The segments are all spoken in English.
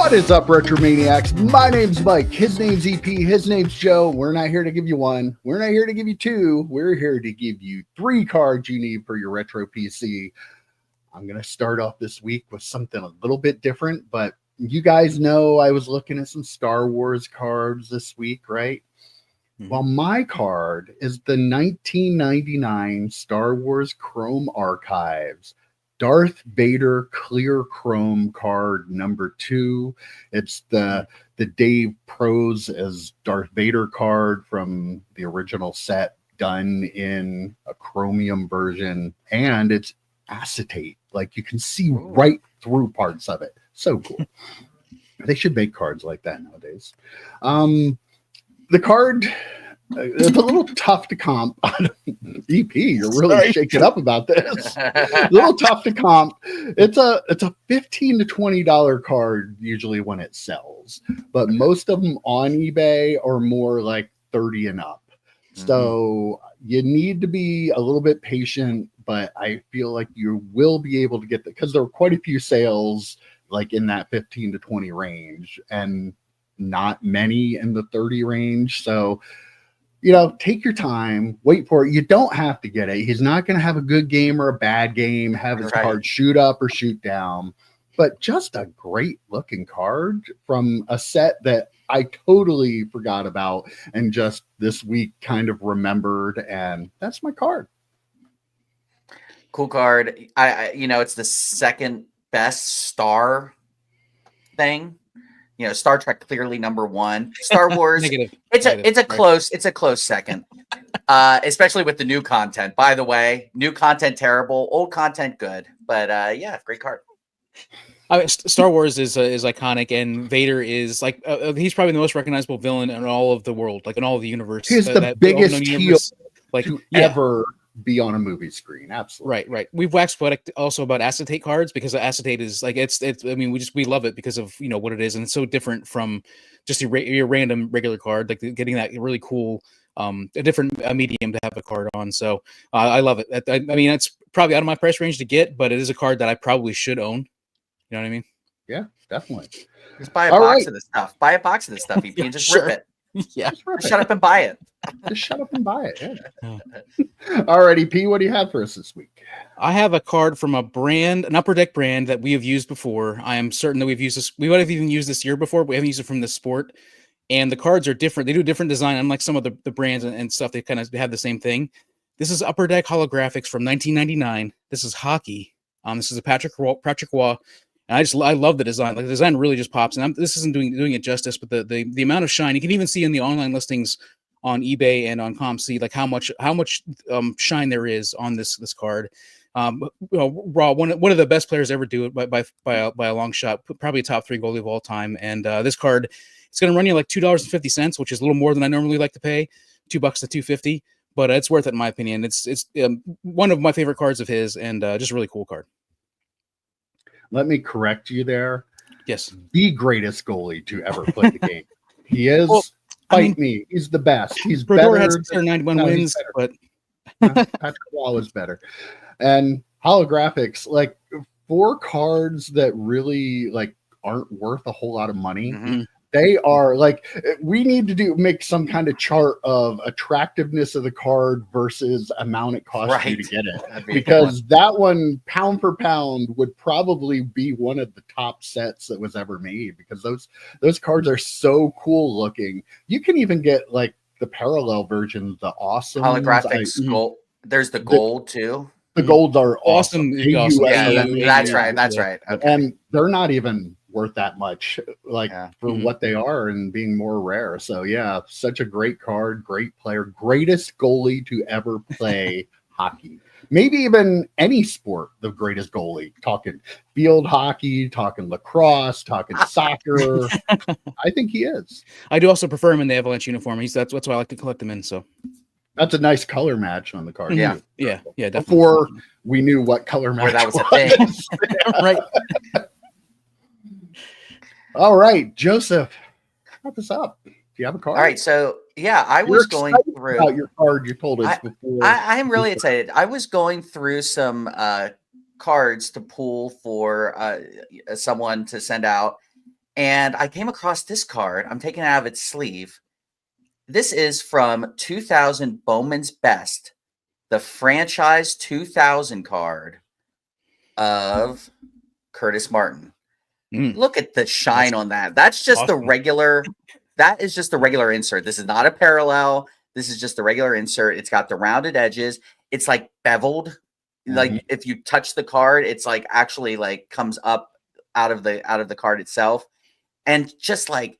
What is up, Retromaniacs? My name's Mike. His name's EP. His name's Joe. We're not here to give you one. We're not here to give you two. We're here to give you 3 cards you need for your retro PC. I'm going to start off this week with something a little bit different, but you guys know I was looking at some Star Wars cards this week, right? Well, my card is the 1999 Star Wars Chrome Archives Darth Vader Clear Chrome card number 2. It's the Dave Prose as Darth Vader card from the original set, done in a chromium version, and it's acetate. Like, you can see right through parts of it. So cool. They should make cards like that nowadays. The card, it's a little tough to comp. EP, you're really shaking up about this. A little tough to comp. It's a $15 to $20 card usually when it sells, but most of them on eBay are more like 30 and up. So you need to be a little bit patient, but I feel like you will be able to get that because there are quite a few sales like in that 15 to 20 range and not many in the 30 range. So, you know, take your time, wait for it. You don't have to get it. He's not going to have a good game or a bad game, have his card shoot up or shoot down, but just a great looking card from a set that I totally forgot about and just this week kind of remembered. And that's my card. Cool card. It's the second best Star thing. You know, Star Trek clearly number 1. Star Wars, it's a close second. Especially with the new content. By the way, new content terrible, old content good. But yeah, great card. Star Wars is iconic, and Vader is like he's probably the most recognizable villain in all of the world, like in all of the universe. He's the biggest heel to ever be on a movie screen. Absolutely. Right. We've waxed poetic also about acetate cards because acetate is like it's I mean, we love it because of, you know, what it is, and it's so different from just your random regular card, like getting that really cool a different medium to have a card on. So I love it. I mean, it's probably out of my price range to get, but it is a card that I probably should own. You know what I mean? Yeah, definitely. Just buy a box of this stuff. Buy a box of this stuff. You can just rip it. Yeah. Shut up and buy it. Just shut up and buy it. Yeah. Alrighty, P, what do you have for us this week? I have a card from a brand, an Upper Deck brand that we have used before. I am certain that we've used this. We might have even used this year before, but we haven't used it from this sport. And the cards are different. They do a different design, unlike some of the brands and stuff. They kind of have the same thing. This is Upper Deck Holographics from 1999. This is hockey. This is a Patrick Roy. And I love the design. Like, the design really just pops. And this isn't doing it justice, but the amount of shine, you can even see in the online listings on eBay and on ComC, like how much shine there is on this card. Raw, one of the best players ever do it by a long shot, probably a top 3 goalie of all time. And this card, it's going to run you like $2.50, which is a little more than I normally like to pay, $2 to $2.50, but it's worth it in my opinion. It's one of my favorite cards of his, and just a really cool card. Let me correct you there. Yes. The greatest goalie to ever play the game. He is. Me. He's the best. He's Brodeur better. Had 691 wins, but Patrick Wall is better. And holographics, like 4 cards that really like aren't worth a whole lot of money. They are like, we need to make some kind of chart of attractiveness of the card versus amount it costs you to get it. Because that one, pound for pound, would probably be one of the top sets that was ever made, because those cards are so cool looking. You can even get like the parallel versions, the awesome holographics gold. There's the gold too. The golds are awesome. Yeah, that's right. Okay. And they're not even worth that much, like for what they are and being more rare. So yeah, such a great card, great player, greatest goalie to ever play hockey. Maybe even any sport, the greatest goalie. Talking field hockey, talking lacrosse, talking soccer. I think he is. I do also prefer him in the Avalanche uniform. That's why I like to collect them in. So that's a nice color match on the card. Yeah, definitely. Before we knew what color match that was a thing. Right. All right, Joseph, wrap this up. Do you have a card? All right, so yeah, I was going through about your card. You told us before. I am really excited. I was going through some cards to pull for someone to send out, And I came across this card. I'm taking it out of its sleeve. This is from 2000 Bowman's Best, the franchise 2000 card of Curtis Martin. Look at the shine on that. That's just the regular. That is just the regular insert. This is not a parallel. This is just the regular insert. It's got the rounded edges. It's like beveled. Like if you touch the card, it's like actually like comes up out of the card itself. And just like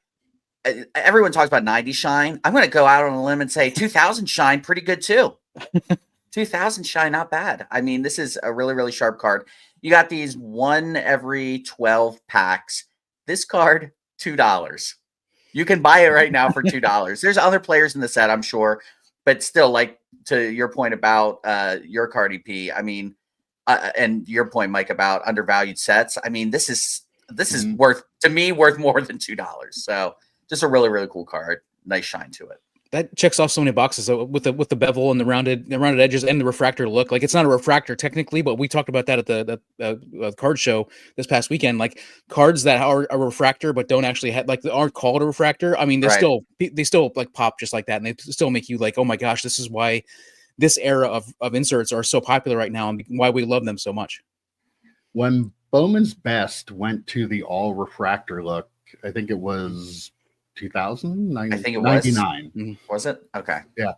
everyone talks about 90 shine, I'm going to go out on a limb and say 2000 shine pretty good too. 2000 shine, not bad. I mean, this is a really, really sharp card. You got these 1 every 12 packs. This card, $2. You can buy it right now for $2. There's other players in the set, I'm sure, but still, like to your point about your card EP, I mean, and your point, Mike, about undervalued sets. I mean, this is worth more than $2. So just a really, really cool card. Nice shine to it. That checks off so many boxes with the bevel and the rounded edges and the refractor look. Like it's not a refractor technically, but we talked about that at the card show this past weekend. Like cards that are a refractor but don't actually have aren't called a refractor. I mean, they still like pop just like that, and they still make you like, oh my gosh, this is why this era of inserts are so popular right now and why we love them so much. When Bowman's Best went to the all refractor look, I think it was 2000. I think it was 99. Was it? Okay. Yeah.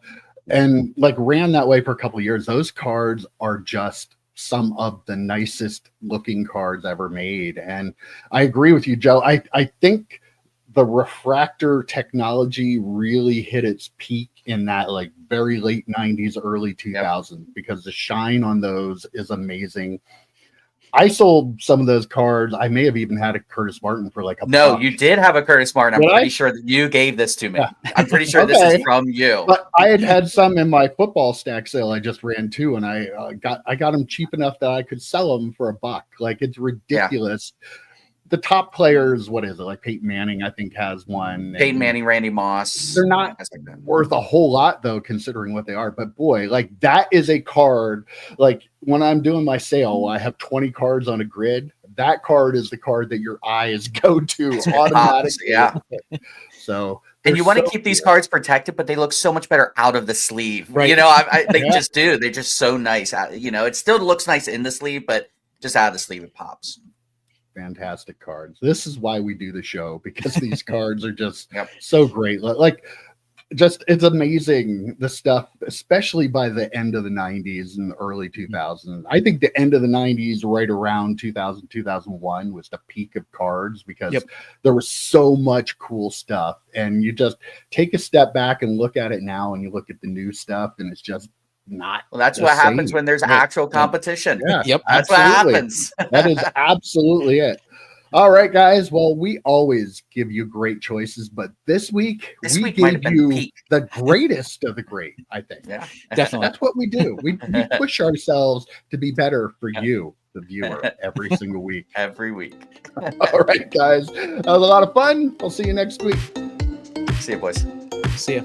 And like ran that way for a couple of years. Those cards are just some of the nicest looking cards ever made. And I agree with you, Joe. I think the refractor technology really hit its peak in that like very late 90s, early 2000s, because the shine on those is amazing. I sold some of those cards. I may have even had a Curtis Martin for like a buck. You did have a Curtis Martin. I'm pretty sure that you gave this to me. Yeah. I'm pretty sure this is from you. But I had some in my football stack sale I just ran too, and I got them cheap enough that I could sell them for a buck. Like it's ridiculous. Yeah. The top players, what is it? Like Peyton Manning, I think, has one. Peyton Manning, Randy Moss. They're not worth a whole lot, though, considering what they are. But boy, like that is a card. Like when I'm doing my sale, I have 20 cards on a grid. That card is the card that your eyes go to automatically. Yeah. So. And you want to keep these cards protected, but they look so much better out of the sleeve. Right. You know, they just do. They're just so nice. You know, it still looks nice in the sleeve, but just out of the sleeve, it pops. Fantastic cards. This is why we do the show, because these cards are just so great. Like just it's amazing the stuff, especially by the end of the 90s and the early 2000s. I think the end of the 90s, right around 2000, 2001 was the peak of cards, because there was so much cool stuff. And you just take a step back and look at it now, and you look at the new stuff, and it's just not. Well, that's what happens when there's actual competition. Yeah, that's what happens. That is absolutely it. All right, guys. Well, we always give you great choices, but this week we gave you the greatest of the great, I think. Yeah, definitely. That's what we do. We push ourselves to be better for you, the viewer, every single week. Every week. All right, guys. That was a lot of fun. I'll see you next week. See you, boys. See ya.